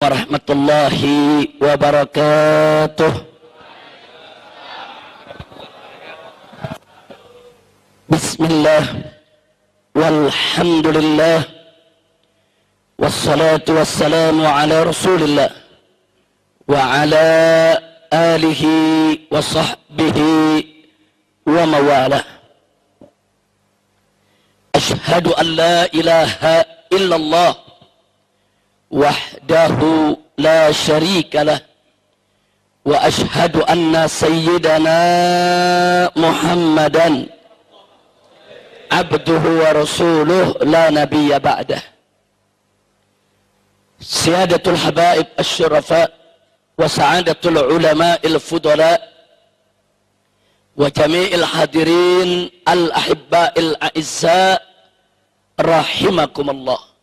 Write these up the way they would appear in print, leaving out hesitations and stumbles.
warahmatullahi wabarakatuh. Bismillah walhamdulillah wassalatu wassalamu ala rasulillah wa ala alihi wa sahbihi wa mawalah. Ashhadu an la ilaha illallah wahdahu la syarika lah wa ashhadu anna sayyidana Muhammadan abduhu wa rasuluh la nabiyya ba'dah. Siyadatul habaib asy-syurafa wa sa'adatul ulama'il fudala wa jami'il hadirin al-ahibba'il a'izza rahimakumullah.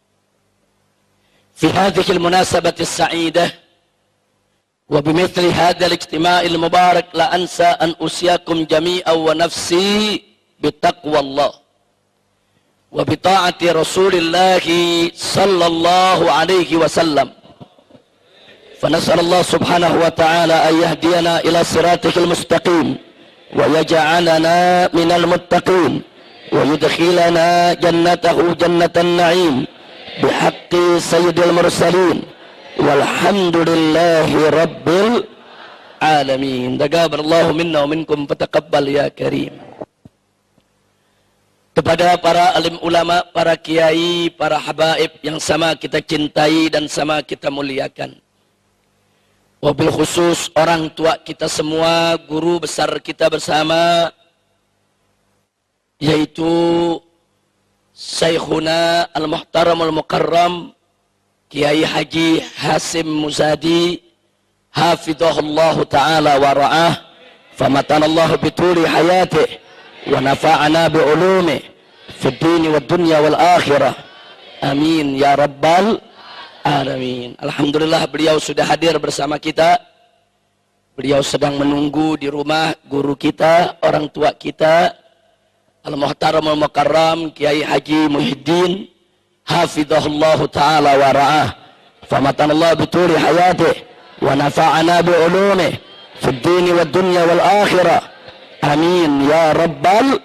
في هذه المناسبة السعيدة وبمثل هذا الاجتماع المبارك لا أنسى أن أوصيكم جميعا ونفسي بتقوى الله وبطاعة رسول الله صلى الله عليه وسلم. فنسأل الله سبحانه وتعالى أن يهدينا إلى صراطه المستقيم ويجعلنا من المتقين ويدخلنا جنته جنة النعيم بحق سيد المرسلين والحمد لله رب العالمين. تقبل الله منا ومنكم فتقبل يا كريم. Kepada para alim ulama, para kiai, para habaib yang sama kita cintai dan sama kita muliakan. Wabil khusus orang tua kita semua, guru besar kita bersama, yaitu Syekhuna al-Muhtaram al-Mukarram Kiai Haji Hasim Muzadi hafidhahullahu ta'ala wa ra'ah famatanallahu bituli hayatih wa nafa'ana bi'ulumih fid dini wad dunya wal akhirah, amin ya rabbal alamin. Alhamdulillah beliau sudah hadir bersama kita. Beliau sedang menunggu di rumah guru kita, orang tua kita Al-Muhtaram Al-Mukarram Kiai Haji Muhyiddin hafidhahullahu ta'ala wa ra'ah famatanallahu bituli hayatih wa nafa'ana bi'ulumih fid dini wad dunya wal akhirah, amin ya rabbal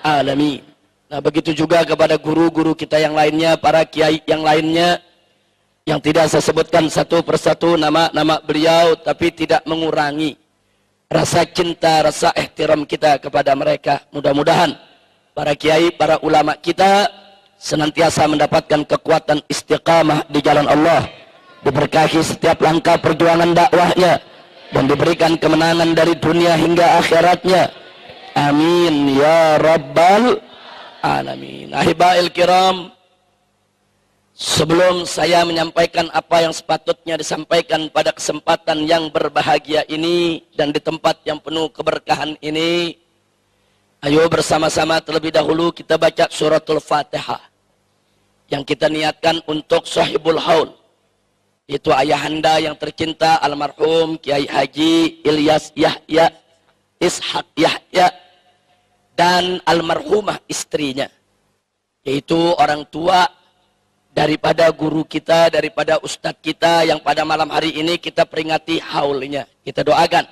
alamin. Nah, begitu juga kepada guru-guru kita yang lainnya, para kiai yang lainnya yang tidak saya sebutkan satu persatu nama-nama beliau, tapi tidak mengurangi rasa cinta, rasa ihtiram kita kepada mereka. Mudah-mudahan para kiai, para ulama kita senantiasa mendapatkan kekuatan istiqamah di jalan Allah, diberkahi setiap langkah perjuangan dakwahnya, dan diberikan kemenangan dari dunia hingga akhiratnya, amin ya rabbal alamin. Ahibail kiram, sebelum saya menyampaikan apa yang sepatutnya disampaikan pada kesempatan yang berbahagia ini dan di tempat yang penuh keberkahan ini, ayo bersama-sama terlebih dahulu kita baca suratul Fatihah yang kita niatkan untuk sahibul haul, itu ayahanda yang tercinta almarhum Kiai Haji Ilyas Yahya Ishak Yahya dan almarhumah istrinya, yaitu orang tua daripada guru kita, daripada ustadz kita yang pada malam hari ini kita peringati haulnya. Kita doakan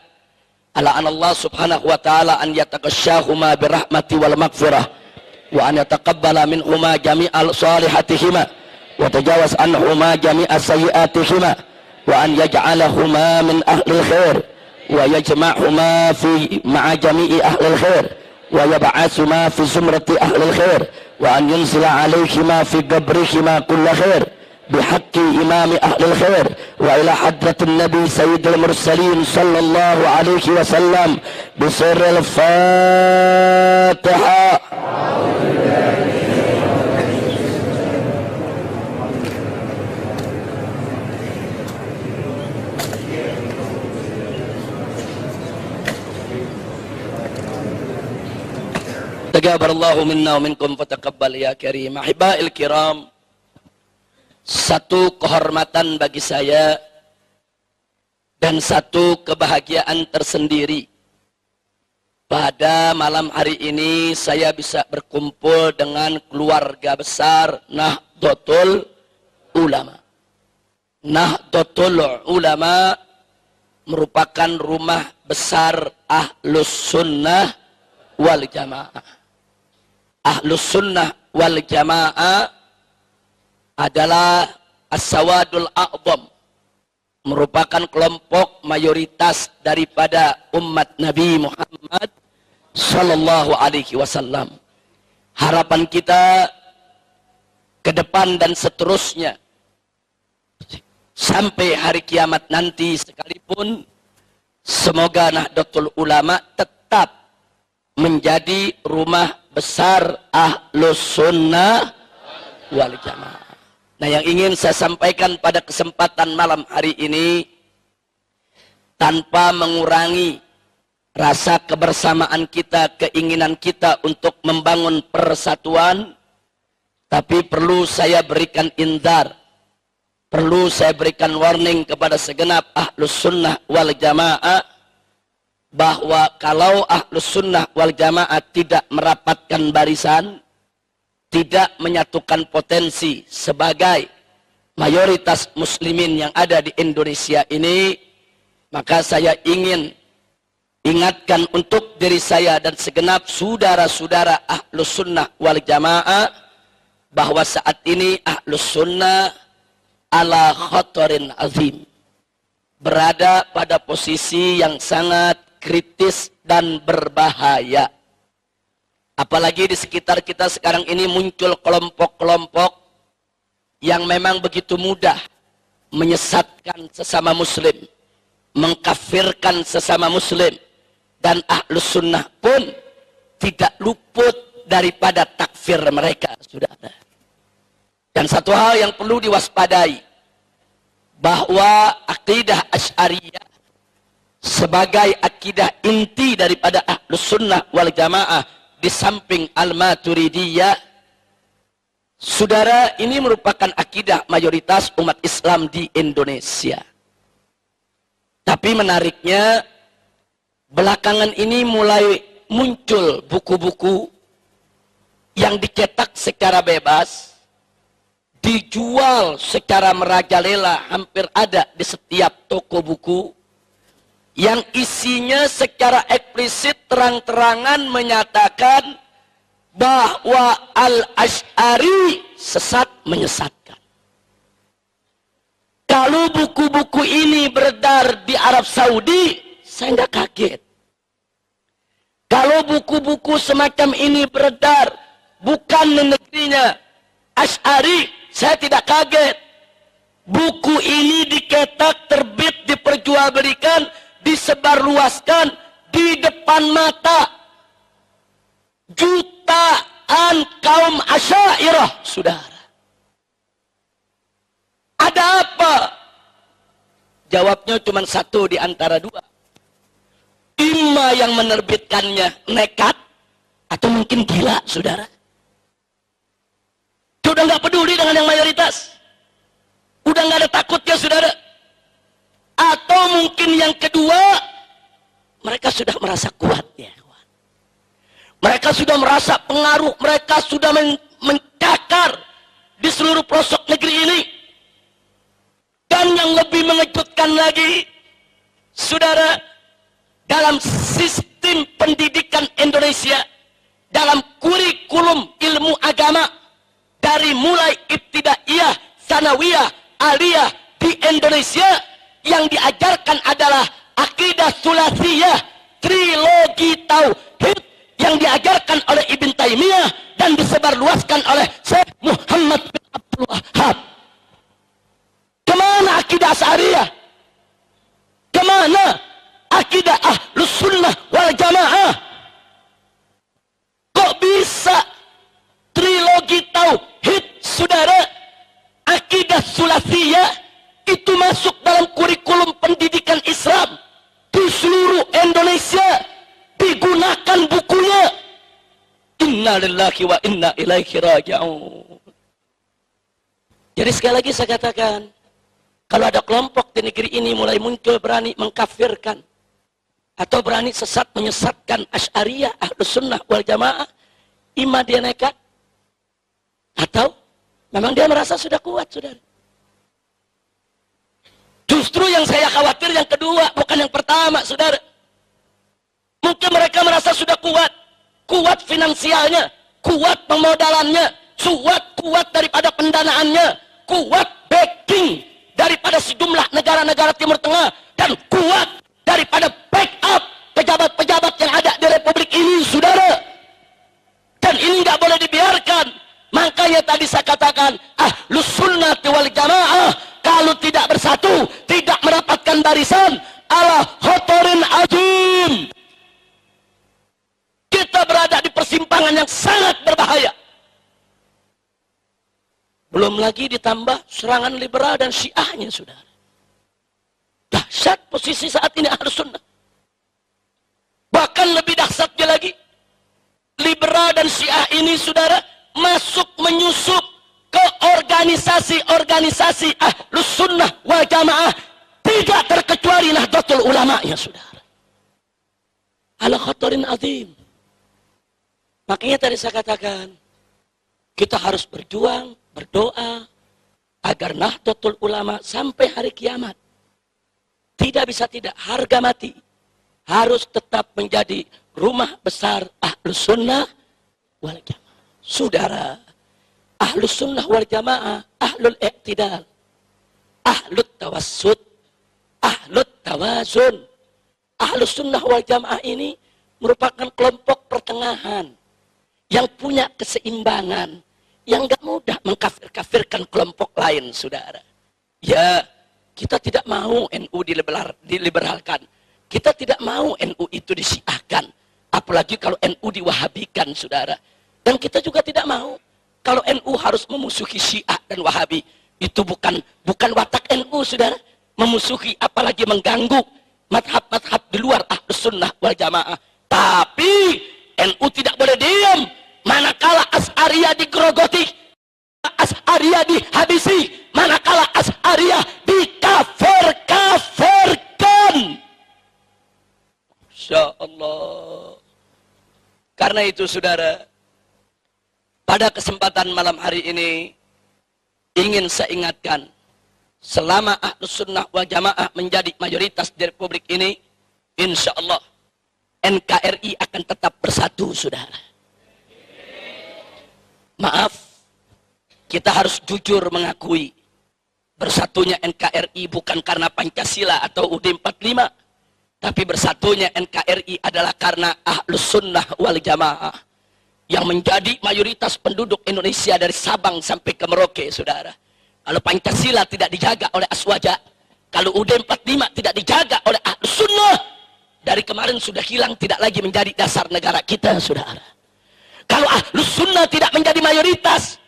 ala Allah subhanahu wa ta'ala an yataqasyahuma birahmati wal maghfirah wa an yataqabbala minhuma jami'al salihatihima wa tajawaz anhuma jami'as sayyiatihima wa an yaj'alahuma min ahlil khair wa yajma'huma fi ma'a jami'i ahlil khair wa yab'atsuma fi zumrati ahlil khair wa an yunzila alaihima fi qabrihima kulla khair bihaqqi imami ahlil khair wa ila hadratin nabi sayyidil mursalin sallallahu alaihi wasallam bisirril Fatihah. Taqabbalallahu minna wa minkum fataqabbal ya karim. Ahibail kiram, satu kehormatan bagi saya dan satu kebahagiaan tersendiri pada malam hari ini saya bisa berkumpul dengan keluarga besar Nahdlatul Ulama. Nahdlatul Ulama merupakan rumah besar Ahlus Sunnah wal Jamaah. Ahlus Sunnah wal Jamaah adalah as-sawadul a'zam, merupakan kelompok mayoritas daripada umat Nabi Muhammad sallallahu alaihi wasallam. Harapan kita ke depan dan seterusnya sampai hari kiamat nanti sekalipun, semoga Nahdlatul Ulama tetap menjadi rumah besar Ahlus Sunnah wal Jamaah. Nah, yang ingin saya sampaikan pada kesempatan malam hari ini, tanpa mengurangi rasa kebersamaan kita, keinginan kita untuk membangun persatuan, tapi perlu saya berikan inzar, perlu saya berikan warning kepada segenap Ahlus Sunnah wal Jamaah, bahwa kalau Ahlus Sunnah wal Jamaah tidak merapatkan barisan, tidak menyatukan potensi sebagai mayoritas muslimin yang ada di Indonesia ini, maka saya ingin ingatkan untuk diri saya dan segenap saudara-saudara Ahlus Sunnah wal Jamaah, bahwa saat ini Ahlus Sunnah ala khatarin azim, berada pada posisi yang sangat kritis dan berbahaya. Apalagi di sekitar kita sekarang ini muncul kelompok-kelompok yang memang begitu mudah menyesatkan sesama muslim, mengkafirkan sesama muslim, dan Ahlus Sunnah pun tidak luput daripada takfir mereka, saudara. Dan satu hal yang perlu diwaspadai, bahwa akidah Asy'ariyah sebagai akidah inti daripada Ahlus Sunnah wal Jamaah di samping Al-Maturidiyah, saudara, ini merupakan akidah mayoritas umat Islam di Indonesia. Tapi menariknya, belakangan ini mulai muncul buku-buku yang dicetak secara bebas, dijual secara merajalela, hampir ada di setiap toko buku, yang isinya secara eksplisit terang-terangan menyatakan bahwa Al-Asy'ari sesat menyesatkan. Kalau buku-buku ini beredar di Arab Saudi, saya nggak kaget. Kalau buku-buku semacam ini beredar bukan di negerinya Asy'ari, saya tidak kaget. Buku ini diketak, terbit, diperjualbelikan, disebarluaskan di depan mata jutaan kaum Asy'ariyah, saudara. Ada apa? Jawabnya cuma satu di antara dua. Ima yang menerbitkannya nekat, atau mungkin gila, saudara. Sudah nggak peduli dengan yang mayoritas, udah nggak ada takutnya, saudara. Atau mungkin yang kedua, mereka sudah merasa kuat, ya. Mereka sudah merasa pengaruh, mereka sudah mencakar di seluruh pelosok negeri ini. Dan yang lebih mengejutkan lagi, saudara, dalam sistem pendidikan Indonesia, dalam kurikulum ilmu agama, dari mulai ibtidaiyah, sanawiyah, aliyah di Indonesia, yang diajarkan adalah akidah sulasiyah, trilogi tauhid, yang diajarkan oleh Ibn Taimiyah dan disebarluaskan oleh Syekh Muhammad bin Abdul Wahhab. Kemana akidah Asy'ariyah? Kemana akidah Ahlus Sunnah wal Jamaah? Kok bisa trilogi tauhid, saudara, akidah sulasiyah itu masuk dalam kurikulum pendidikan Islam di seluruh Indonesia, digunakan bukunya? Inna lillahi wa inna ilaihi raji'un. Jadi sekali lagi saya katakan, kalau ada kelompok di negeri ini mulai muncul berani mengkafirkan atau berani sesat menyesatkan Asy'ariyah, Ahlus Sunnah wal Jamaah, ima dia nekat atau memang dia merasa sudah kuat, saudara. Justru yang saya khawatir yang kedua, bukan yang pertama, saudara. Mungkin mereka merasa sudah kuat. Kuat finansialnya, kuat pemodalannya, kuat daripada pendanaannya, kuat backing daripada sejumlah negara-negara Timur Tengah, dan kuat daripada backup pejabat-pejabat yang ada di Republik ini, saudara. Dan ini nggak boleh dibiarkan. Makanya tadi saya katakan, Ahlus Sunnati wal Jamaah kalau tidak bersatu, tidak mendapatkan barisan, ala khotorin azim. Kita berada di persimpangan yang sangat berbahaya. Belum lagi ditambah serangan liberal dan syiahnya, saudara. Dahsyat posisi saat ini Ahlus Sunnah. Bahkan lebih dahsyatnya lagi, liberal dan syiah ini, saudara, masuk menyusup ke organisasi-organisasi Ahlus Sunnah wal Jamaah, tidak terkecuali Nahdlatul Ulama, ya saudara. Ala khatarin azim. Makanya tadi saya katakan, kita harus berjuang, berdoa agar Nahdlatul Ulama sampai hari kiamat tidak bisa tidak, harga mati harus tetap menjadi rumah besar Ahlus Sunnah wal Jamaah. Saudara, Ahlus Sunnah wal Jamaah, Ahlul Iqtidal, Ahlut Tawassut, Ahlut Tawazun. Ahlus Sunnah wal Jamaah ini merupakan kelompok pertengahan yang punya keseimbangan, yang gak mudah mengkafir-kafirkan kelompok lain, saudara. Ya, kita tidak mau NU diliberalkan. Kita tidak mau NU itu disiahkan. Apalagi kalau NU diwahabikan, saudara. Dan kita juga tidak mau kalau NU harus memusuhi Syiah dan Wahabi. Itu bukan watak NU, saudara. Memusuhi, apalagi mengganggu madhab-madhab di luar Ahlus Sunnah wal Jamaah. Tapi NU tidak boleh diam manakala Asy'ariyah digerogoti, Asy'ariyah dihabisi, manakala Asy'ariyah dikafir-kafirkan. Insya Allah. Karena itu, saudara, pada kesempatan malam hari ini ingin saya ingatkan, selama Ahlus Sunnah wal Jamaah menjadi mayoritas di Republik ini, insya Allah NKRI akan tetap bersatu, saudara. Maaf, kita harus jujur mengakui, bersatunya NKRI bukan karena Pancasila atau UUD 45, tapi bersatunya NKRI adalah karena Ahlus Sunnah wal Jamaah yang menjadi mayoritas penduduk Indonesia dari Sabang sampai ke Merauke, saudara. Kalau Pancasila tidak dijaga oleh Aswaja, kalau UUD 45 tidak dijaga oleh Ahlus Sunnah, dari kemarin sudah hilang, tidak lagi menjadi dasar negara kita, saudara. Kalau Ahlus Sunnah tidak menjadi mayoritas,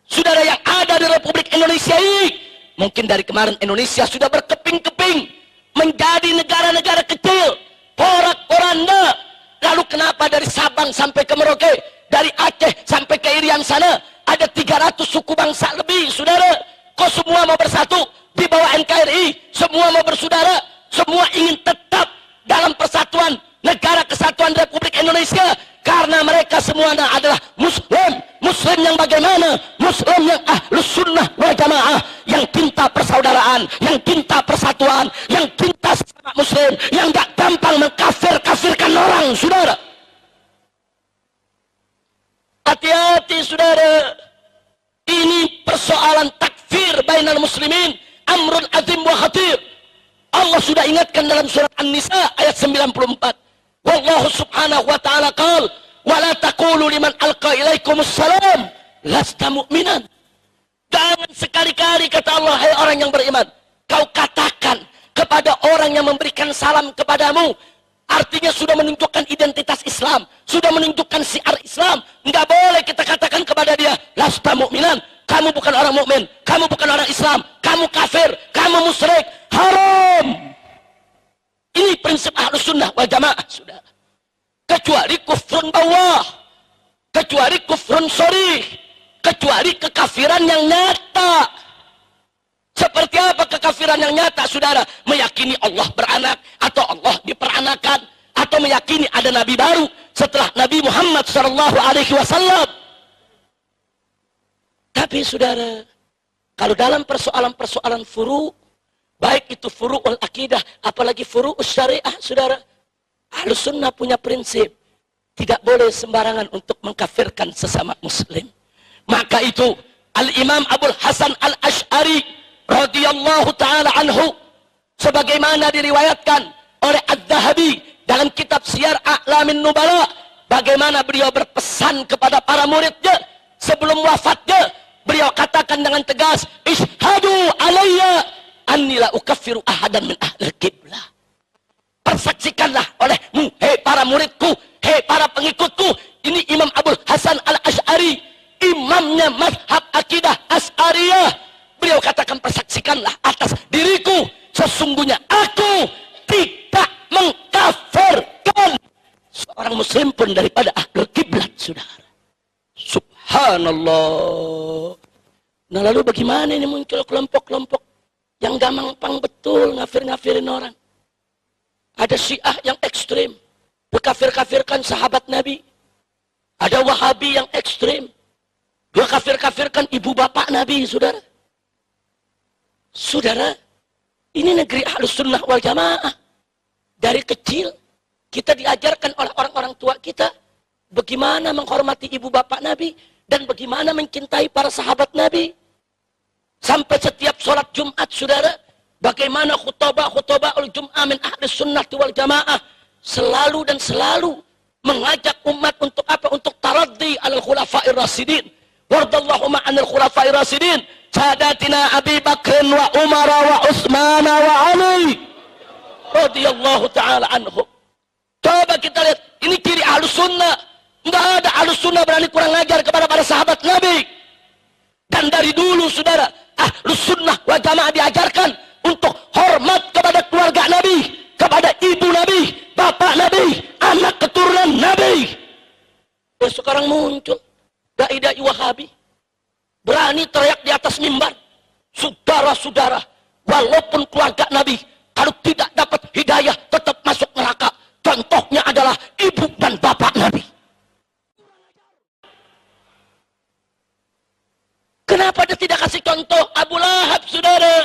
saudara, yang ada di Republik Indonesia ini, mungkin dari kemarin Indonesia sudah berkeping-keping menjadi negara-negara kecil, porak-poranda. Lalu kenapa dari Sabang sampai ke Merauke, dari Aceh sampai ke Irian sana, ada 300 suku bangsa lebih, saudara. Kok semua mau bersatu di bawah NKRI? Semua mau bersaudara, semua ingin tetap dalam persatuan negara kesatuan Republik Indonesia. Karena mereka semua adalah Muslim. Muslim yang bagaimana? Muslim yang Ahlus Sunnah wal Jamaah, yang cinta persaudaraan, yang cinta persatuan, yang cinta sesama Muslim, yang gak gampang mengkafir-kafirkan orang, saudara. Hati-hati, saudara. Ini persoalan takfir bainal muslimin, amrun azim wa khatir. Allah sudah ingatkan dalam surat An-Nisa ayat 94. Wallahu subhanahu wa ta'ala qala wala taqulu liman alqa ilaikumus salam lasta mu'minan. Jangan sekali-kali, kata Allah, hai orang yang beriman, kau katakan kepada orang yang memberikan salam kepadamu, artinya sudah menunjukkan identitas Islam, sudah menunjukkan syiar Islam. Enggak boleh kita katakan kepada dia lasta mu'minan, kamu bukan orang mukmin, kamu bukan orang Islam, kamu kafir, kamu musyrik. Haram. Ini prinsip Ahlus Sunnah wal Jamaah, saudara. Kecuali kufrun bawah, kecuali kufrun sharih, kecuali kekafiran yang nyata. Seperti apa kekafiran yang nyata, saudara? Meyakini Allah beranak, atau Allah diperanakan, atau meyakini ada nabi baru setelah Nabi Muhammad SAW. Tapi, saudara, kalau dalam persoalan-persoalan furu, Baik itu furu'ul akidah, apalagi furu'ul syariah, saudara. Ahlus sunnah punya prinsip, tidak boleh sembarangan untuk mengkafirkan sesama muslim. Maka itu Al-Imam Abul Hasan Al-Ash'ari radhiyallahu ta'ala anhu, sebagaimana diriwayatkan oleh Adz-Dzahabi dalam kitab Siyar A'lamin Nubala, bagaimana beliau berpesan kepada para muridnya sebelum wafatnya. Beliau katakan dengan tegas, "Ishhadu alayya anni la ukaffiru ahadan min ahlil qiblah." Persaksikanlah olehmu, hei para muridku, hei para pengikutku. Ini Imam Abul Hasan Al-Ash'ari, imamnya mazhab akidah Asy'ariyah. Beliau katakan, persaksikanlah atas diriku, sesungguhnya aku tidak mengkafirkan seorang muslim pun daripada ahlul kiblat, saudara. Subhanallah. Nah lalu bagaimana ini muncul kelompok-kelompok yang gampang betul ngafir-ngafirin orang. Ada Syiah yang ekstrim, berkafir-kafirkan sahabat Nabi. Ada Wahabi yang ekstrim, berkafir-kafirkan ibu bapak Nabi, saudara. Saudara, ini negeri Ahlus Sunnah wal Jamaah. Dari kecil kita diajarkan oleh orang-orang tua kita bagaimana menghormati ibu bapak Nabi dan bagaimana mencintai para sahabat Nabi. Sampai setiap sholat Jumat, saudara, bagaimana khutbah Jum'ah min Ahlus Sunnah wal Jamaah selalu dan selalu mengajak umat untuk apa? Untuk taraddi alal khulafa'ir rasidin. Wardallahu ma'anil khulafa'ir rasidin. Sadatina Abi Bakr wa Umar wa Utsman wa Ali radhiyallahu ta'ala anhum. Coba kita lihat, ini ciri Ahlus Sunnah. Enggak ada Ahlus Sunnah berani kurang ajar kepada para sahabat Nabi. Dan dari dulu, saudara, Ahlus Sunnah wal Jamaah diajarkan untuk hormat kepada keluarga Nabi, kepada ibu Nabi, bapak Nabi, anak keturunan Nabi. Dan sekarang muncul dai-dai Wahabi berani teriak di atas mimbar, saudara-saudara, walaupun keluarga Nabi kalau tidak dapat hidayah tetap masuk neraka. Contohnya adalah ibu dan bapak Nabi. Kenapa dia tidak kasih contoh Abu Lahab, saudara?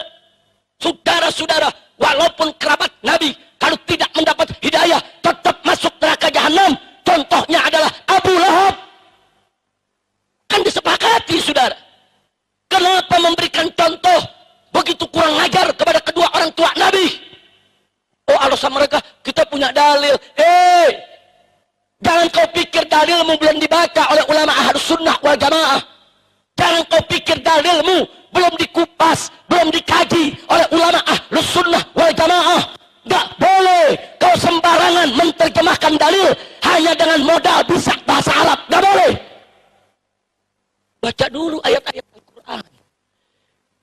Saudara-saudara, walaupun kerabat Nabi kalau tidak mendapat hidayah tetap masuk neraka jahanam. Contohnya adalah Abu Lahab. Kan disepakati, saudara. Kenapa memberikan contoh begitu kurang ajar kepada kedua orang tua Nabi? Oh, alasan mereka, kita punya dalil. Jangan kau pikir dalilmu belum dibaca oleh ulama Ahlus Sunnah wal Jamaah. Jangan kau pikir dalilmu belum dikupas, belum dikaji oleh ulama Ahlus Sunnah wal Jamaah. Gak boleh kau sembarangan menerjemahkan dalil hanya dengan modal bisa bahasa Arab. Gak boleh. Baca dulu ayat-ayat Al-Quran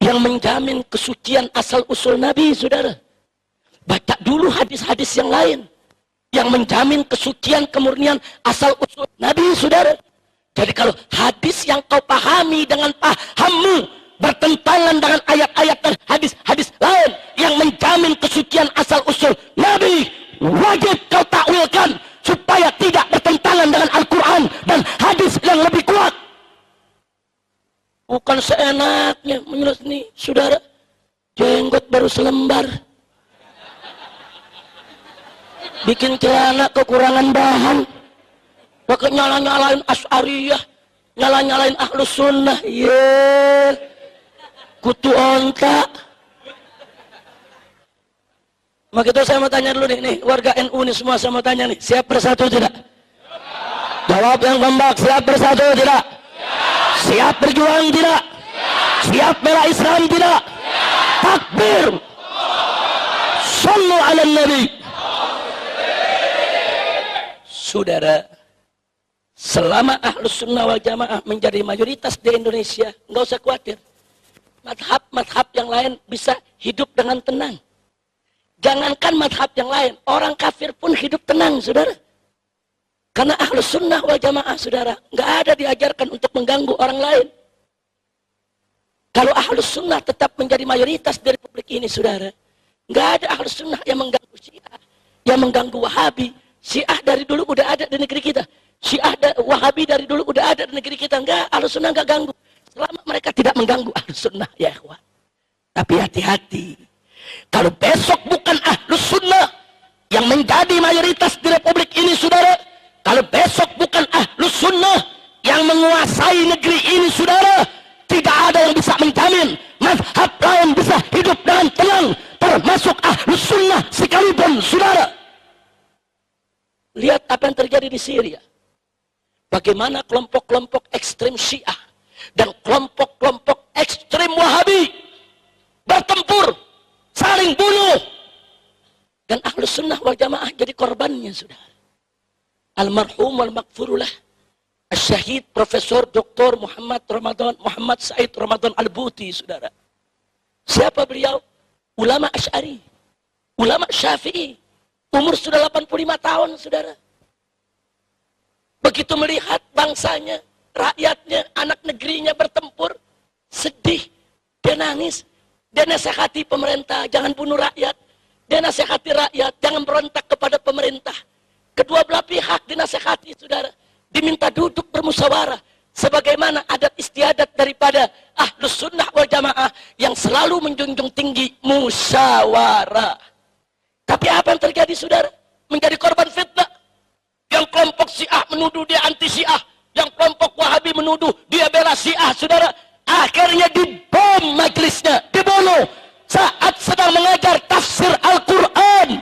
yang menjamin kesucian asal-usul Nabi, saudara. Baca dulu hadis-hadis yang lain yang menjamin kesucian kemurnian asal-usul Nabi, saudara. Jadi kalau hadis yang kau pahami dengan pahammu bertentangan dengan ayat-ayat dan hadis-hadis lain yang menjamin kesucian asal-usul Nabi, wajib kau takwilkan supaya tidak bertentangan dengan Al-Quran dan hadis yang lebih kuat. Bukan seenaknya menurut nih, saudara, jenggot baru selembar, bikin celana kekurangan bahan, pakai nyala-nyalain Asy'ariyah, nyala-nyalain Ahlus Sunnah, kutu onta. Maka itu saya mau tanya dulu nih, warga NU nih semua, saya mau tanya nih, siap bersatu tidak? Jawab yang kompak, siap bersatu tidak? Siap berjuang tidak? Siap bela Islam tidak? Takbir. Shallu ala Nabi. Saudara, selama Ahlus Sunnah wal Jamaah menjadi mayoritas di Indonesia, nggak usah khawatir. Madhab-madhab yang lain bisa hidup dengan tenang. Jangankan madhab yang lain, orang kafir pun hidup tenang, saudara. Karena Ahlus Sunnah wal Jamaah, saudara, nggak ada diajarkan untuk mengganggu orang lain. Kalau Ahlus Sunnah tetap menjadi mayoritas di Republik ini, saudara, nggak ada Ahlus Sunnah yang mengganggu Syiah, yang mengganggu Wahabi. Syiah dari dulu udah ada di negeri kita. Wahabi dari dulu udah ada di negeri kita. Nggak, Ahlus Sunnah nggak ganggu. Selama mereka tidak mengganggu Ahlus Sunnah, ya ikhwan. Tapi hati-hati. Kalau besok bukan Ahlus Sunnah yang menjadi mayoritas di Republik ini, saudara, kalau besok bukan Ahlus Sunnah yang menguasai negeri ini, saudara, tidak ada yang bisa menjamin mazhab lain bisa hidup dengan tenang, termasuk Ahlus Sunnah sekalipun, saudara. Lihat apa yang terjadi di Syria. Bagaimana kelompok-kelompok ekstrem Syiah dan kelompok-kelompok ekstrem Wahabi bertempur, saling bunuh, dan Ahlus Sunnah wal Jamaah jadi korbannya, saudara. Almarhum wal maghfurullah Syahid Profesor Dr. Muhammad Said Ramadan Al-Buti, saudara. Siapa beliau? Ulama Asy'ari, ulama Syafi'i, umur sudah 85 tahun, saudara. Begitu melihat bangsanya, rakyatnya, anak negerinya bertempur, sedih, dia nangis, dia nasihati pemerintah, jangan bunuh rakyat, dia nasihati rakyat, jangan berontak kepada pemerintah. Kedua belah pihak dinasihati, saudara, diminta duduk bermusyawarah, sebagaimana adat istiadat daripada Ahlus Sunnah wal Jamaah yang selalu menjunjung tinggi musyawarah. Tapi apa yang terjadi, saudara? Menjadi korban fitnah. Yang kelompok Syiah menuduh dia anti Syiah, yang kelompok Wahabi menuduh dia bela Syiah, saudara. Akhirnya dibom majelisnya, dibunuh saat sedang mengajar tafsir Al-Quran.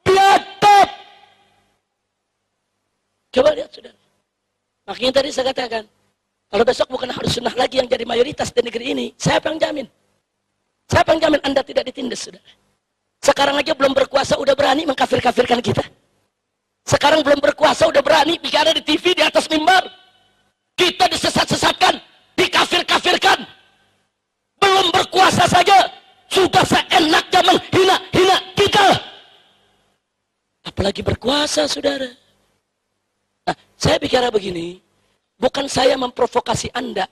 Biadab. Coba lihat, saudara. Makanya tadi saya katakan, kalau besok bukan Ahlus Sunnah lagi yang jadi mayoritas di negeri ini, siapa yang jamin? Siapa yang jamin Anda tidak ditindas, saudara? Sekarang aja belum berkuasa udah berani mengkafir-kafirkan kita. Sekarang belum berkuasa udah berani bicara di TV, di atas mimbar. Kita disesat-sesatkan, dikafir-kafirkan. Belum berkuasa saja sudah seenaknya menghina-hina kita. Apalagi berkuasa, saudara. Nah, saya bicara begini, bukan saya memprovokasi Anda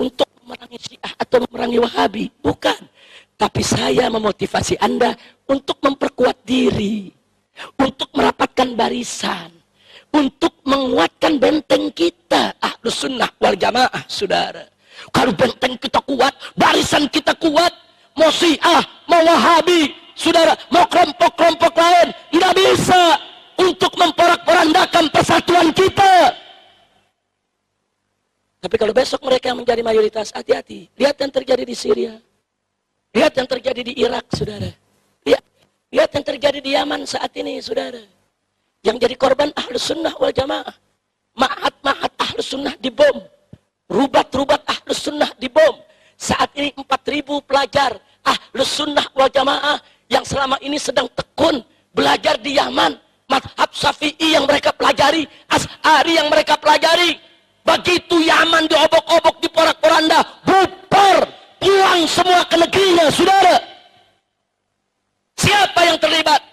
untuk memerangi Syiah atau memerangi Wahabi, bukan. Tapi saya memotivasi Anda untuk memperkuat diri, untuk merapatkan barisan, untuk menguatkan benteng kita, Ahlus Sunnah wal Jamaah, saudara. Kalau benteng kita kuat, barisan kita kuat, mau Syiah, mau Wahabi, saudara, mau kelompok-kelompok lain, tidak bisa untuk memporak-porandakan persatuan kita. Tapi kalau besok mereka yang menjadi mayoritas, hati-hati. Lihat yang terjadi di Syria. Lihat yang terjadi di Irak, saudara. Lihat yang terjadi di Yaman saat ini, saudara. Yang jadi korban Ahlus Sunnah wal Jamaah. Ma'had Ahlus Sunnah dibom. Rubat-rubat Ahlus Sunnah dibom. Saat ini 4.000 pelajar Ahlus Sunnah wal Jamaah yang selama ini sedang tekun belajar di Yaman. Mazhab Syafi'i yang mereka pelajari, Asy'ari yang mereka pelajari. Begitu Yaman diobok-obok, diporak-poranda, bubar, pulang semua ke negerinya, saudara. Siapa yang terlibat?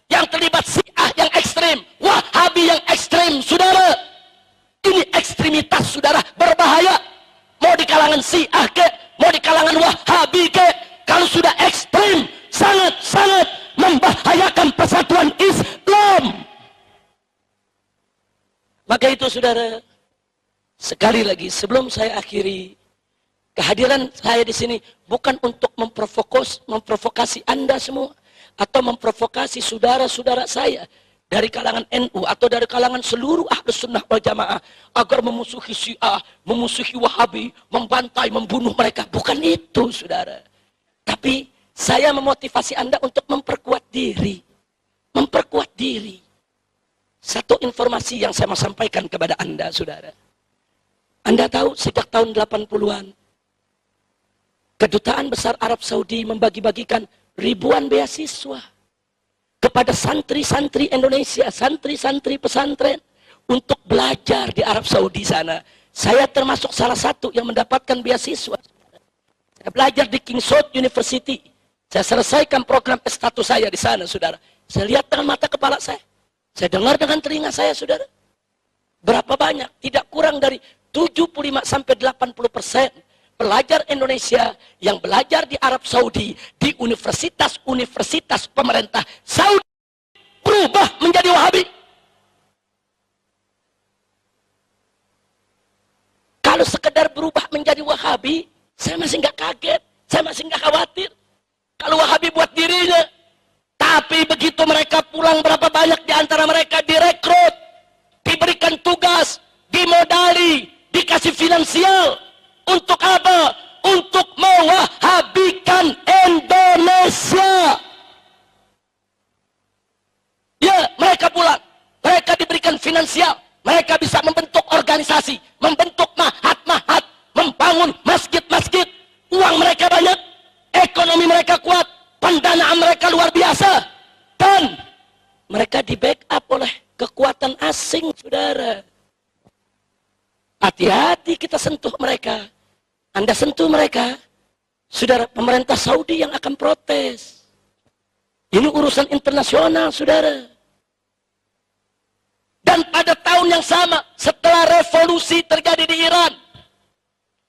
Yang terlibat Syiah yang ekstrem, Wahabi yang ekstrem, saudara. Ini ekstremitas, saudara, berbahaya. Mau di kalangan Syiah ke, mau di kalangan Wahabi ke, kalau sudah ekstrem, sangat-sangat membahayakan persatuan Islam. Maka itu, saudara, sekali lagi sebelum saya akhiri, kehadiran saya di sini bukan untuk memprovokasi Anda semua atau memprovokasi saudara-saudara saya dari kalangan NU atau dari kalangan seluruh Ahlus Sunnah wal Jamaah agar memusuhi Syiah, memusuhi Wahabi, membantai, membunuh mereka. Bukan itu, saudara. Tapi saya memotivasi Anda untuk memperkuat diri. Memperkuat diri. Satu informasi yang saya mau sampaikan kepada Anda, saudara. Anda tahu sejak tahun 80-an, Kedutaan Besar Arab Saudi membagi-bagikan ribuan beasiswa kepada santri-santri Indonesia, santri-santri pesantren untuk belajar di Arab Saudi sana. Saya termasuk salah satu yang mendapatkan beasiswa. Saya belajar di King Saud University. Saya selesaikan program S1 saya di sana, saudara. Saya lihat dengan mata kepala saya. Saya dengar dengan telinga saya, saudara. Berapa banyak? Tidak kurang dari 75-80% pelajar Indonesia yang belajar di Arab Saudi, di universitas-universitas pemerintah Saudi, berubah menjadi Wahabi. Kalau sekedar berubah menjadi Wahabi, saya masih nggak kaget, saya masih nggak khawatir. kalau Wahabi buat dirinya. Tapi begitu mereka pulang, berapa banyak di antara mereka direkrut, diberikan tugas, dimodali, dikasih finansial. Untuk apa? Untuk mewahabikan Indonesia. Ya, mereka pulang, mereka diberikan finansial, mereka bisa membentuk organisasi, membentuk mahat-mahat, membangun masjid-masjid. Uang mereka banyak, ekonomi mereka kuat, pendanaan mereka luar biasa, dan mereka di backup oleh kekuatan asing, saudara. Hati-hati kita sentuh mereka. Anda sentuh mereka, saudara, pemerintah Saudi yang akan protes. Ini urusan internasional, saudara. Dan pada tahun yang sama, setelah revolusi terjadi di Iran,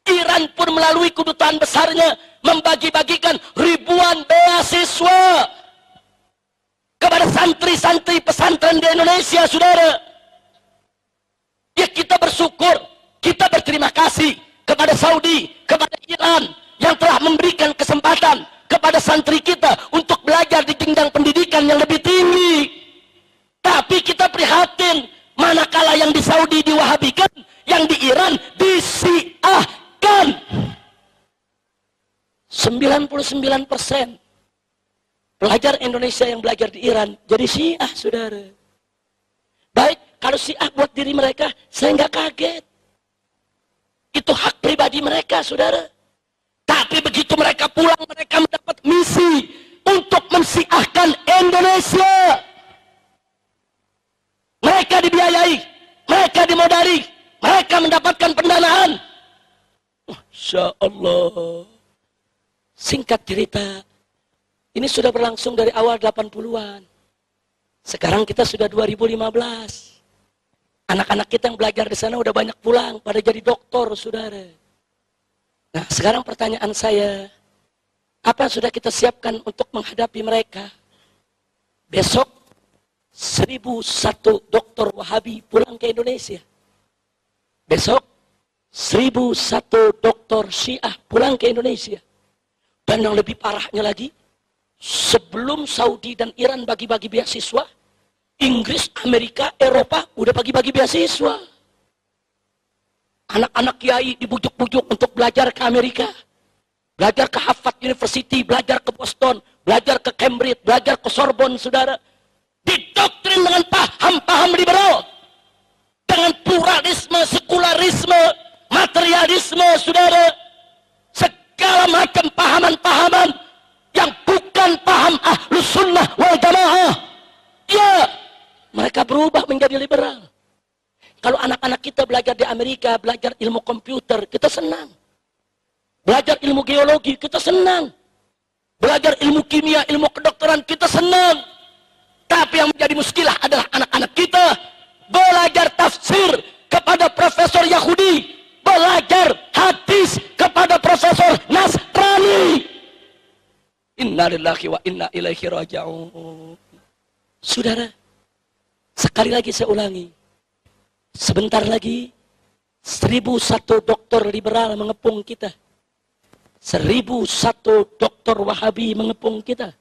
Iran pun melalui kedutaan besarnya membagi-bagikan ribuan beasiswa kepada santri-santri pesantren di Indonesia, saudara. Ya, kita bersyukur, kita berterima kasih kepada Saudi, kepada Iran yang telah memberikan kesempatan kepada santri kita untuk belajar di jenjang pendidikan yang lebih tinggi. Tapi kita prihatin, manakala yang di Saudi diwahabikan, yang di Iran disiahkan. 99% pelajar Indonesia yang belajar di Iran jadi Syiah, saudara. Baik, kalau Syiah buat diri mereka, saya nggak kaget. Itu hak pribadi mereka, saudara. Tapi begitu mereka pulang, mereka mendapat misi untuk mensyiahkan Indonesia. Mereka dibiayai, mereka dimodali, mereka mendapatkan pendanaan. Masya Allah. Singkat cerita, ini sudah berlangsung dari awal 80-an. Sekarang kita sudah 2015. Anak-anak kita yang belajar di sana udah banyak pulang, pada jadi doktor, saudara. Nah, sekarang pertanyaan saya, apa yang sudah kita siapkan untuk menghadapi mereka? Besok 1001 dokter Wahabi pulang ke Indonesia. Besok 1001 dokter Syiah pulang ke Indonesia. Dan yang lebih parahnya lagi, sebelum Saudi dan Iran bagi-bagi beasiswa, Inggris, Amerika, Eropa udah bagi-bagi beasiswa. Anak-anak kiai dibujuk-bujuk untuk belajar ke Amerika, belajar ke Harvard University, belajar ke Boston, belajar ke Cambridge, belajar ke Sorbonne, saudara. Didoktrin dengan paham-paham liberal, dengan pluralisme, sekularisme, materialisme, saudara. Segala macam pahaman-pahaman yang bukan paham Ahlus Sunnah wal Jamaah. Ya, mereka berubah menjadi liberal. Kalau anak-anak kita belajar di Amerika, belajar ilmu komputer, kita senang. Belajar ilmu geologi, kita senang. Belajar ilmu kimia, ilmu kedokteran, kita senang. Tapi yang menjadi muskilah adalah anak-anak kita belajar tafsir kepada profesor Yahudi, belajar hadis kepada profesor Nasrani. Inna lillahi wa inna ilaihi raji'un. Saudara, sekali lagi saya ulangi, sebentar lagi 1001 dokter liberal mengepung kita, 1001 dokter Wahabi mengepung kita,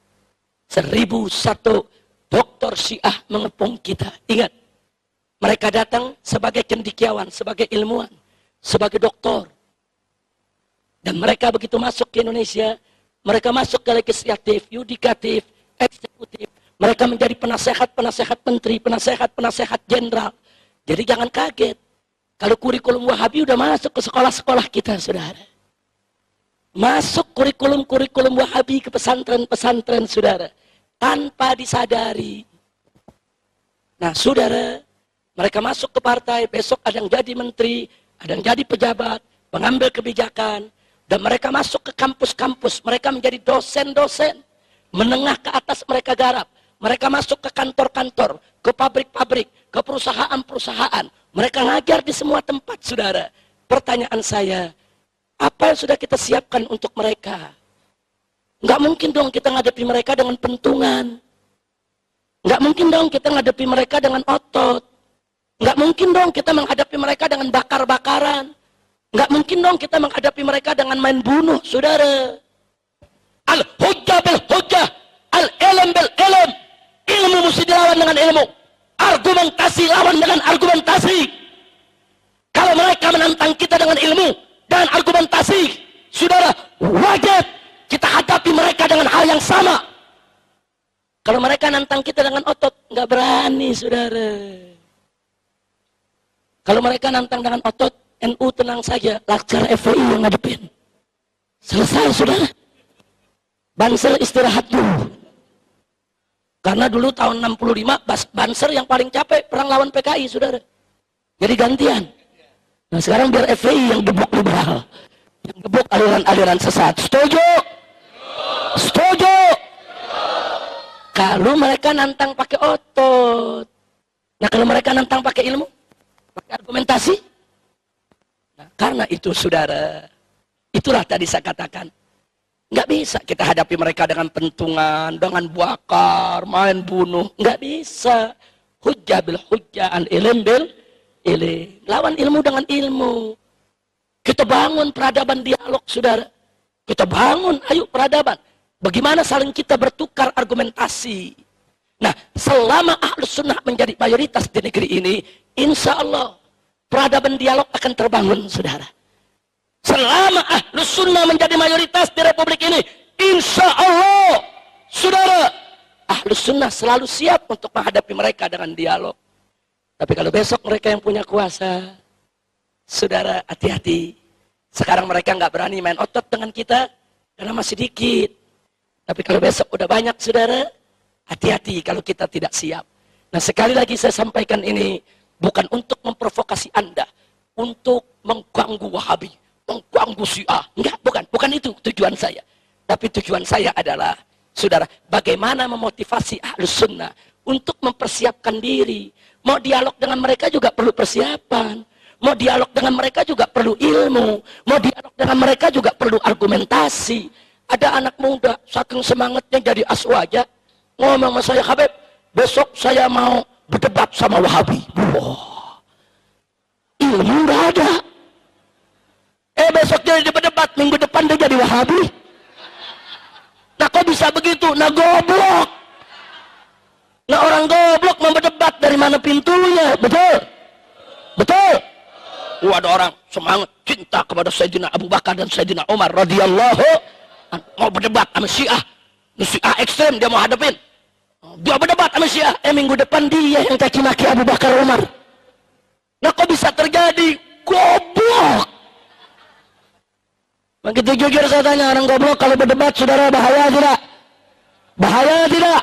1001 dokter Syiah mengepung kita. Ingat, mereka datang sebagai cendekiawan, sebagai ilmuwan, sebagai doktor. Dan mereka begitu masuk ke Indonesia, mereka masuk ke legislatif, yudikatif, eksekutif. Mereka menjadi penasehat-penasehat menteri, penasehat-penasehat jenderal. Jadi jangan kaget kalau kurikulum Wahabi udah masuk ke sekolah-sekolah kita, saudara. Masuk kurikulum-kurikulum Wahabi ke pesantren-pesantren, saudara, tanpa disadari. Nah, saudara, mereka masuk ke partai, besok ada yang jadi menteri, ada yang jadi pejabat, pengambil kebijakan, dan mereka masuk ke kampus-kampus, mereka menjadi dosen-dosen, menengah ke atas mereka garap, mereka masuk ke kantor-kantor, ke pabrik-pabrik, ke perusahaan-perusahaan, mereka ngajar di semua tempat, saudara. Pertanyaan saya, apa yang sudah kita siapkan untuk mereka? Nggak mungkin dong kita ngadepi mereka dengan pentungan, nggak mungkin dong kita ngadepi mereka dengan otot, nggak mungkin dong kita menghadapi mereka dengan bakar-bakaran, nggak mungkin dong kita menghadapi mereka dengan main bunuh, saudara. Al-hujjah bil hujjah, al-ilm bil ilm. Ilmu mesti dilawan dengan ilmu. Argumentasi lawan dengan argumentasi. Kalau mereka menantang kita dengan ilmu dan argumentasi, saudara, wajib kita hadapi mereka dengan hal yang sama. Kalau mereka nantang kita dengan otot, nggak berani, saudara. Kalau mereka nantang dengan otot, NU tenang saja, Laskar FPI yang ngadepin. Selesai, saudara. Banser istirahat dulu. Karena dulu tahun 65, Banser yang paling capek perang lawan PKI, saudara. Jadi gantian. Nah sekarang biar FPI yang gebuk liberal. Yang gebuk aliran-aliran sesat. Setuju? Setuju? Kalau mereka nantang pakai otot. Nah kalau mereka nantang pakai ilmu, pakai argumentasi. Nah, karena itu saudara, itulah tadi saya katakan, nggak bisa kita hadapi mereka dengan pentungan, dengan bakar, main bunuh, nggak bisa. Hujjah bil hujjah, an ilm bil ilm. Lawan ilmu dengan ilmu. Kita bangun peradaban dialog, saudara. Kita bangun, ayo peradaban. Bagaimana saling kita bertukar argumentasi. Nah, selama Ahlus Sunnah menjadi mayoritas di negeri ini, insya Allah peradaban dialog akan terbangun, saudara. Selama Ahlus Sunnah menjadi mayoritas di Republik ini, insya Allah, saudara, Ahlus Sunnah selalu siap untuk menghadapi mereka dengan dialog. Tapi kalau besok mereka yang punya kuasa, saudara, hati-hati. Sekarang mereka nggak berani main otot dengan kita karena masih dikit. Tapi kalau besok udah banyak, saudara, hati-hati kalau kita tidak siap. Nah, sekali lagi saya sampaikan ini bukan untuk memprovokasi Anda, untuk mengganggu Wahabi, mengganggu Syiah. Enggak, bukan itu tujuan saya. Tapi tujuan saya adalah, saudara, bagaimana memotivasi Ahlus Sunnah untuk mempersiapkan diri. Mau dialog dengan mereka juga perlu persiapan. Mau dialog dengan mereka juga perlu ilmu. Mau dialog dengan mereka juga perlu argumentasi. Ada anak muda, saking semangatnya jadi aswaja, ngomong sama saya, Habib, besok saya mau berdebat sama Wahabi. Wah, ilmu nggak ada. Besok dia berdebat, minggu depan dia jadi Wahabi. Nah kok bisa begitu? Nah goblok. Nah orang goblok mau berdebat, dari mana pintunya? Betul? Betul? Ada orang semangat cinta kepada Sayyidina Abu Bakar dan Sayyidina Umar radhiyallahu, mau berdebat sama Syiah. Syiah ekstrem dia mau hadapin. Dia berdebat sama Syiah. Minggu depan dia yang caci maki Abu Bakar Umar. Nah kok bisa terjadi? Goblok. Begitu jujur saya tanya, orang goblok kalau berdebat, saudara, bahaya tidak? Bahaya tidak?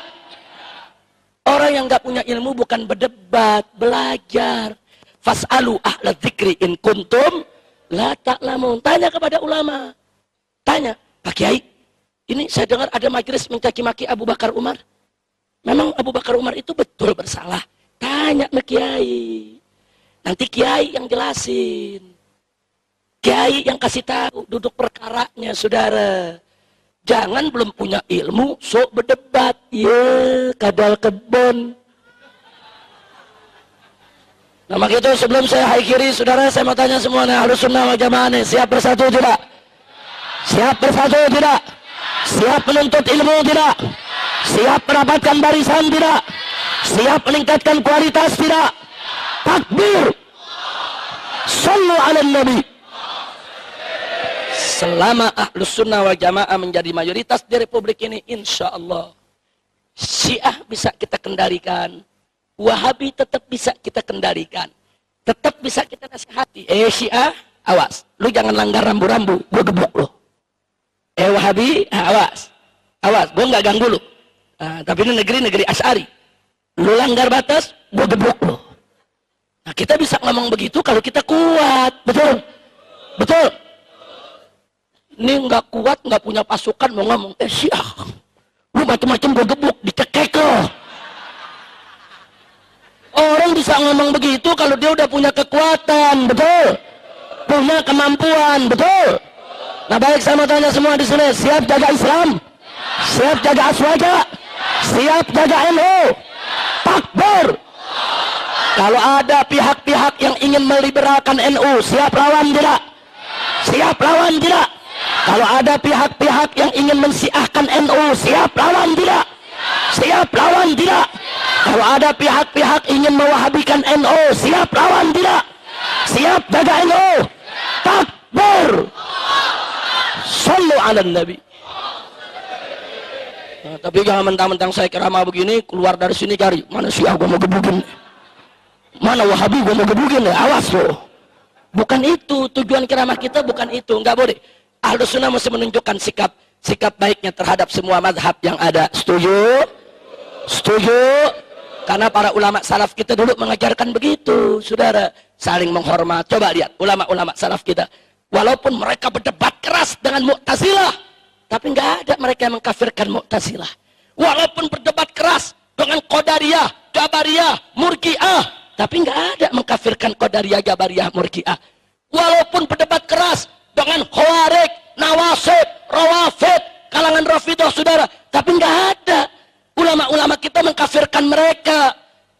Orang yang nggak punya ilmu bukan berdebat, belajar. Fas'alu ahla dzikri in kuntum la ta'lamun. Tanya kepada ulama. Tanya, Pak Kiai, ini saya dengar ada majelis mencaci maki Abu Bakar Umar. Memang Abu Bakar Umar itu betul bersalah? Tanya ke Kiai. Nanti Kiai yang jelasin. Kiai yang kasih tahu duduk perkaranya, saudara. Jangan belum punya ilmu, sok berdebat. Ya, kadal kebon. Nah, maka itu sebelum saya haikiri, saudara, saya mau tanya semuanya, Ahlus Sunnah wal Jamaah nih, siap bersatu tidak? Siap bersatu tidak? Siap menuntut ilmu tidak? Siap mendapatkan barisan tidak? Siap meningkatkan kualitas tidak? Takbir! Sallu ala Nabi. Selama Ahlus Sunnah wal Jamaah menjadi mayoritas di Republik ini, insya Allah Syiah bisa kita kendalikan, Wahabi tetap bisa kita kendalikan, tetap bisa kita nasihati. Syiah, awas, lu jangan langgar rambu-rambu, gua gebuk lu. Wahabi, awas, gua nggak ganggu lu. Tapi ini negeri Asy'ari, lu langgar batas, gua gebuk lu. Nah, kita bisa ngomong begitu kalau kita kuat, betul, betul. Ini nggak kuat, nggak punya pasukan, mau ngomong, Syiah, lu macam-macam gua gebuk, dicekek lo. Orang bisa ngomong begitu kalau dia udah punya kekuatan, betul? Punya kemampuan, betul? Nah baik, saya mau tanya semua di sini, siap jaga Islam? Siap jaga Aswaja? Siap jaga NU? Takbir! Kalau ada pihak-pihak yang ingin meliberalkan NU, siap lawan tidak? Siap lawan tidak? Kalau ada pihak-pihak yang ingin mensiahkan NU, siap lawan tidak? Siap lawan tidak? Kalau ada pihak-pihak ingin mewahabikan NU, siap lawan tidak? Siap jaga NU? Takbir. Sallu ala Nabi. Nah, tapi jangan mentang-mentang saya ceramah begini, keluar dari sini cari mana Syiah gua mau gebukin, mana Wahabi gua mau gebukin, awas loh. Bukan itu tujuan ceramah kita, bukan itu, nggak boleh. Ahlus Sunnah mesti menunjukkan sikap baiknya terhadap semua mazhab yang ada. Setuju? Setuju? Karena para ulama salaf kita dulu mengajarkan begitu, saudara, saling menghormat. Coba lihat ulama-ulama salaf kita, walaupun mereka berdebat keras dengan Mu'tazilah, tapi nggak ada mereka yang mengkafirkan Mu'tazilah. Walaupun berdebat keras dengan Qadariyah, Jabariyah, Murji'ah, tapi nggak ada mengkafirkan Qadariyah, Jabariyah, Murji'ah. Walaupun berdebat keras dengan Khawarij, Nawasib, Rawafid, kalangan Rafidah, saudara, tapi nggak ada ulama-ulama kita mengkafirkan mereka.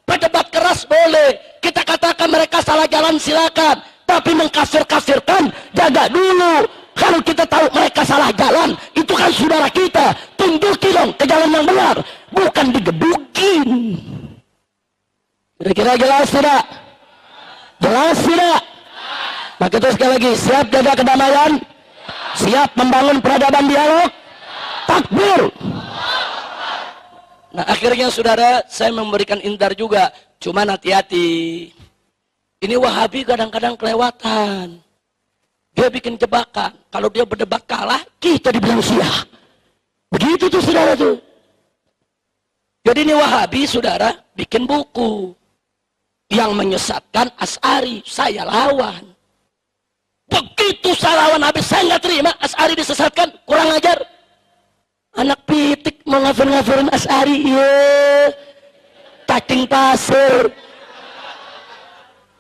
Berdebat keras boleh, kita katakan mereka salah jalan silakan, tapi mengkafir-kafirkan jaga dulu. Kalau kita tahu mereka salah jalan, itu kan saudara kita, tunjukin dong ke jalan yang benar, bukan digebukin. Kira-kira jelas tidak? Jelas tidak? Maka itu sekali lagi, siap jaga kedamaian, siap membangun peradaban dialog, takbir. Nah akhirnya saudara, saya memberikan indar juga, cuman hati-hati. Ini Wahabi kadang-kadang kelewatan. Dia bikin jebakan, kalau dia berdebat kalah, kita dibilang Syiah. Begitu tuh saudara tuh. Jadi ini Wahabi saudara, bikin buku yang menyesatkan Asy'ari, saya lawan. Begitu saya lawan habis, saya nggak terima Asy'ari disesatkan, kurang ajar. Anak pitik mau ngafir-ngafirin Asy'ari, iya, cacing pasir.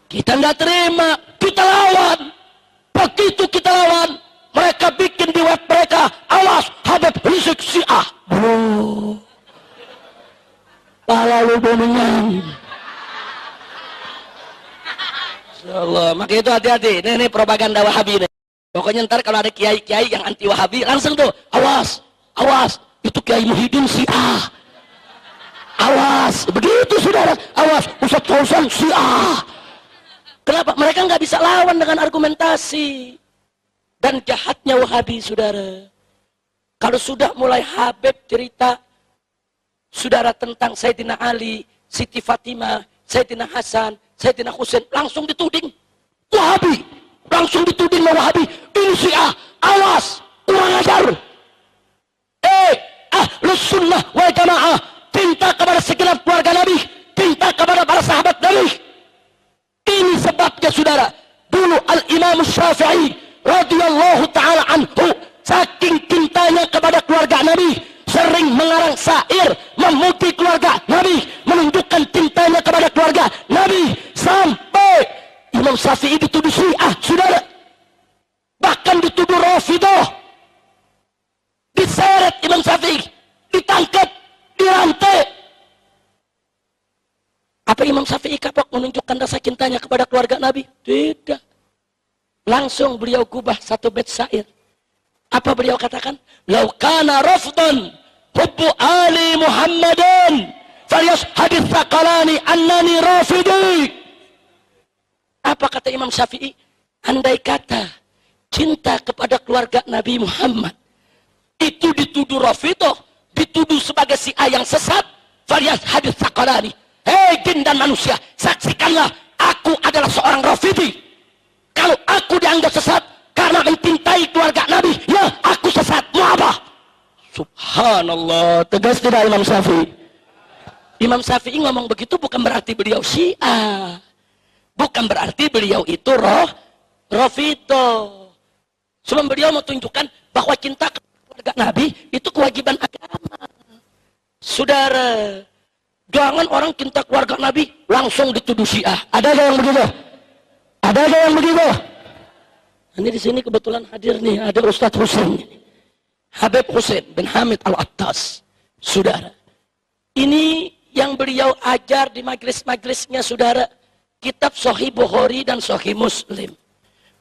Kita nggak terima, kita lawan. Begitu kita lawan, mereka bikin di web mereka, awas Habib Rizik Syiah. Bro, pala lu boningan. Insyaallah, maka itu hati-hati. Ini propaganda Wahabi nih. Pokoknya ntar kalau ada kiai-kiai yang anti Wahabi, langsung tuh, awas, awas, itu Kiai Muhyiddin Syiah. Awas, begitu saudara, awas, Ustadz Fauzan Syiah. Kenapa? Mereka nggak bisa lawan dengan argumentasi. Dan jahatnya Wahabi, saudara. Kalau sudah mulai Habib cerita, saudara, tentang Sayyidina Ali, Siti Fatimah, Sayyidina Hasan, Sayyidina Husain, langsung dituding Wahabi. Langsung dituding Wahabi. Ini Syiah, awas, kurang ajar. Ahlus Sunnah wal Jamaah, cinta kepada segenap keluarga Nabi, cinta kepada para sahabat Nabi. Ini sebabnya saudara, dulu Al-Imam Syafi'i radhiyallahu ta'ala anhu, saking cintanya kepada keluarga Nabi, sering mengarang syair memuji keluarga Nabi, menunjukkan cintanya kepada keluarga Nabi, sampai Imam Syafi'i dituduh Syiah, saudara. Bahkan dituduh Rafidah. Diseret Imam Syafi'i, ditangkap, dirantai. Apa Imam Syafi'i kapok menunjukkan rasa cintanya kepada keluarga Nabi? Tidak. Langsung beliau gubah satu bait syair. Apa beliau katakan? Lau kana rafdan hubbu ali Muhammadin falyashhadits thaqalani annani rafidi. Apa kata Imam Syafi'i? Andai kata cinta kepada keluarga Nabi Muhammad itu dituduh Rafidah, dituduh sebagai Syiah yang sesat, falyashhadits thaqalani. Hei jin dan manusia, saksikanlah aku adalah seorang Rafidi. Kalau aku dianggap sesat karena mencintai keluarga Nabi, ya aku sesat. Mau apa? Subhanallah, tegas tidak Imam Syafi'i? Imam Syafi'i ngomong begitu bukan berarti beliau Syiah, bukan berarti beliau itu Rafidah. Sebelum beliau mau tunjukkan bahwa cinta keluarga Nabi itu kewajiban agama. Saudara, jangan orang cinta keluarga Nabi langsung dituduh Syiah. Ada yang begitu? Ada yang begitu? Ini di sini kebetulan hadir nih, ada Ustadz Husain, Habib Husain bin Hamid Al-Attas. Saudara, ini yang beliau ajar di majlis-majlisnya, saudara, kitab Sahih Bukhari dan Sahih Muslim.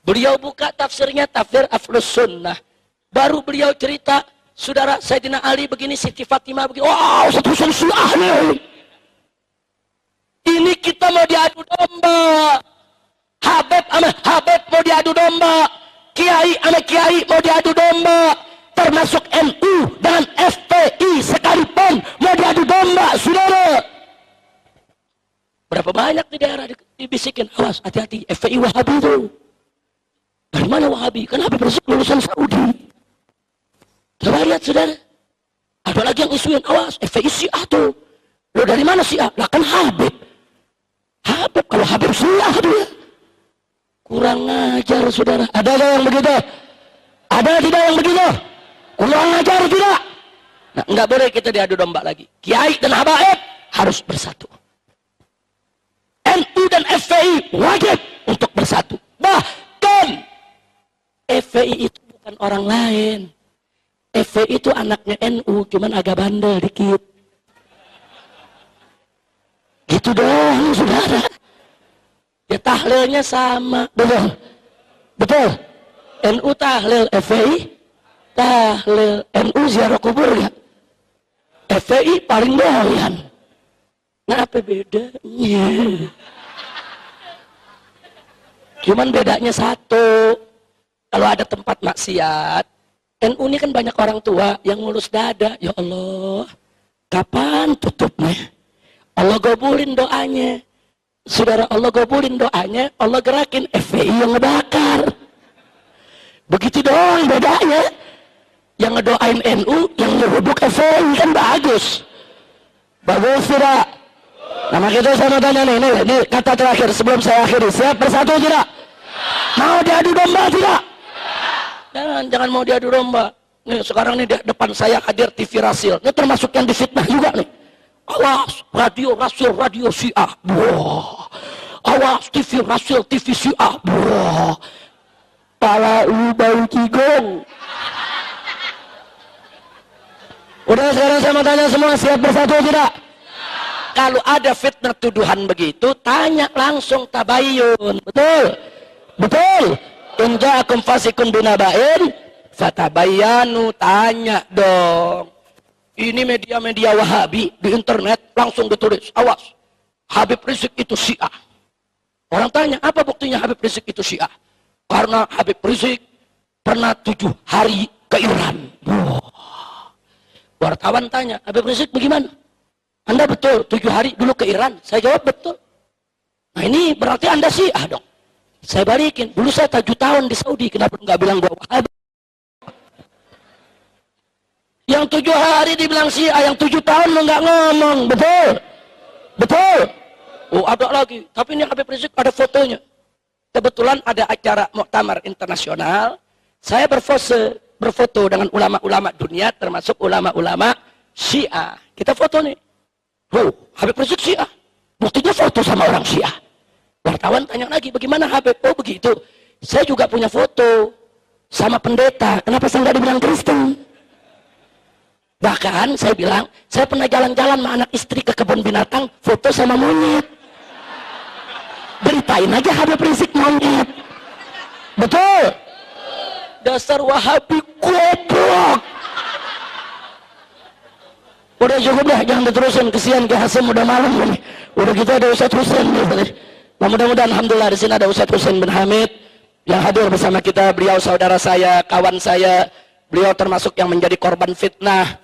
Beliau buka tafsirnya, tafsir Ahlus Sunnah. Baru beliau cerita, saudara Sayyidina Ali begini, Siti Fatimah begini. Wow, satu Syiah nih. Ini kita mau diadu domba. Habib sama Habib mau diadu domba. Kiai sama Kiai mau diadu domba. Termasuk NU dengan FPI sekalipun mau diadu domba, saudara. Berapa banyak di daerah dibisikin, awas hati-hati, FPI Wahabi itu. Dari mana Wahabi? Kan Habib Rizik lulusan Saudi. Coba lihat, saudara. Ada lagi yang isuin, awas FPI Syiah tuh. Lo dari mana Syiah? Lah kan Habib. Habib, kalau Habib Syiah dia. Kurang ajar, saudara. Ada gak yang begitu? Ada tidak yang begitu? Kurang ajar tidak? Nah, nggak boleh kita diadu domba lagi. Kiai dan habaib harus bersatu. NU dan FPI wajib untuk bersatu. Bahkan FPI itu bukan orang lain. FPI itu anaknya NU, cuman agak bandel dikit. Gitu doang, saudara. Ya tahlilnya sama, betul? Betul? NU tahlil, FPI tahlil. NU ziarah kubur ya? FPI paling doyan. Nah, apa bedanya? Cuman bedanya satu. Kalau ada tempat maksiat, NU ini kan banyak orang tua yang ngulus dada. Ya Allah, kapan tutupnya? Allah gabulin doanya. Saudara, Allah gabulin doanya, Allah gerakin FPI yang ngebakar. Begitu doang bedanya. Yang ngedoain NU, yang ngerubuk FPI kan bagus. Bagus tidak? Nama kita sama tanya nih, ini kata terakhir sebelum saya akhiri. Siap bersatu tidak? Mau diadu domba tidak? Jangan mau diadu domba. Nih sekarang nih di depan saya hadir TV Rasil. Ini termasuk yang difitnah juga nih. Awas radio Rasil, radio Syiah. Wah. Awas TV Rasil, TV Syiah. Wah. Pala lu bau cigong. Udah, sekarang saya mau tanya semua, siap bersatu tidak? Kalau ada fitnah tuduhan begitu, tanya langsung tabayyun. Betul? Betul? In ja'akum fasikun binaba'in fatabayyanu, tanya dong. Ini media-media Wahabi di internet langsung ditulis, awas, Habib Rizik itu Syiah. Orang tanya, apa buktinya Habib Rizik itu Syiah? Karena Habib Rizik pernah 7 hari ke Iran. Wartawan tanya, Habib Rizik bagaimana? Anda betul 7 hari dulu ke Iran? Saya jawab betul. Nah ini berarti Anda Syiah dong. Saya balikin, dulu saya 7 tahun di Saudi, kenapa nggak bilang gua Wahabi? Yang 7 hari dibilang Syiah, yang 7 tahun lo nggak ngomong, betul? Betul? Oh ada lagi, tapi ini Habib Rizik ada fotonya. Kebetulan ada acara Muktamar Internasional, saya berfoto dengan ulama-ulama dunia, termasuk ulama-ulama Syiah. Kita foto nih. Oh, Habib Rizik Syiah. Buktinya foto sama orang Syiah. Wartawan tanya lagi, bagaimana Habib? Oh begitu. Saya juga punya foto sama pendeta. Kenapa saya nggak dibilang Kristen? Bahkan saya bilang, saya pernah jalan-jalan sama anak istri ke kebun binatang, foto sama monyet. Beritain aja Habib Rizik monyet. Betul? Dasar Wahabi goblok. Udah cukup dah, jangan diterusin, kesian ke Hasim, udah malam nih. Udah gitu ada Ustadz Husain. Nah, mudah-mudahan alhamdulillah di sini ada Ustadz Husain bin Hamid yang hadir bersama kita. Beliau saudara saya, kawan saya. Beliau termasuk yang menjadi korban fitnah.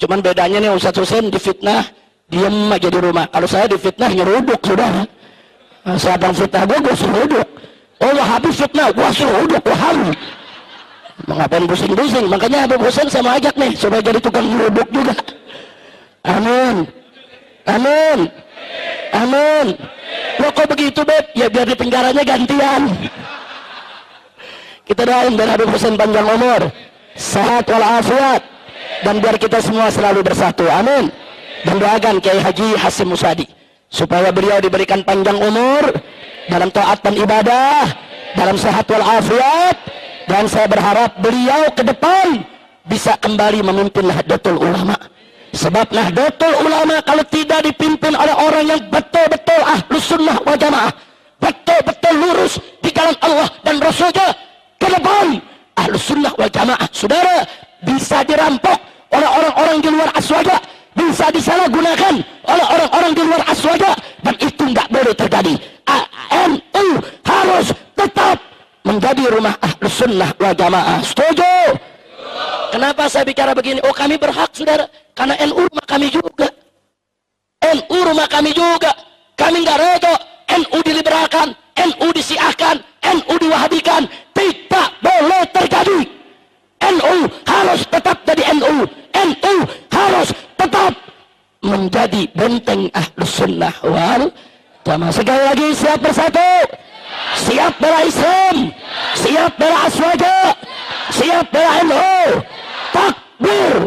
Cuman bedanya nih Ustadz Husain difitnah diem aja di rumah. Kalau saya difitnah nyeruduk, saudara. Siapa yang fitnah gue seruduk. Oh Wahabi fitnah, gue seruduk, Wahabi. Mengapain pusing-pusing? Makanya Habib Husain saya mau ajak nih supaya jadi tukang nyeruduk juga. Amin. Amin. Amin. Lo kok begitu, Beb? Ya biar di penjaranya gantian. Kita doain biar Habib Husain panjang umur, sehat walafiat, dan biar kita semua selalu bersatu. Amin. Dan doakan Kiai Haji Hasim Musadi supaya beliau diberikan panjang umur dalam taat dan ibadah, dalam sehat walafiat, dan saya berharap beliau ke depan bisa kembali memimpin Nahdlatul Ulama. Sebab Nahdlatul Ulama kalau tidak dipimpin oleh orang yang betul-betul ahlus sunnah wal jamaah, betul-betul lurus di jalan Allah dan Rasulnya, ke depan ahlus Ahlus Sunnah wal Jamaah. Saudara, bisa dirampok oleh orang-orang di luar aswaja, bisa disalahgunakan oleh orang-orang di luar aswaja, dan itu nggak boleh terjadi. NU harus tetap menjadi rumah Ahlus Sunnah wal Jamaah. Setuju? Kenapa saya bicara begini? Oh, kami berhak, saudara, karena NU rumah kami juga. NU rumah kami juga. Kami nggak reda NU diliberalkan, NU disiahkan, NU diwahabikan. Tidak boleh terjadi. NU harus tetap jadi NU. NU harus tetap menjadi benteng Ahlus Sunnah wal Jamaah. Sekali lagi, siap bersatu, siap bela Islam, siap bela aswaja, siap bela NU. Takbir.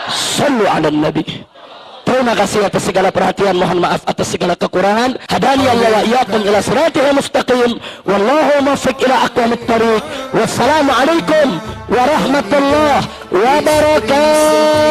Sallu ala Nabi. Terima kasih atas segala perhatian, mohon maaf atas segala kekurangan. Hadani Allah wa iyyakum ila siratal mustaqim. Wallahu muwaffiq ila aqwamit thariq. Wassalamu alaikum warahmatullahi wabarakatuh.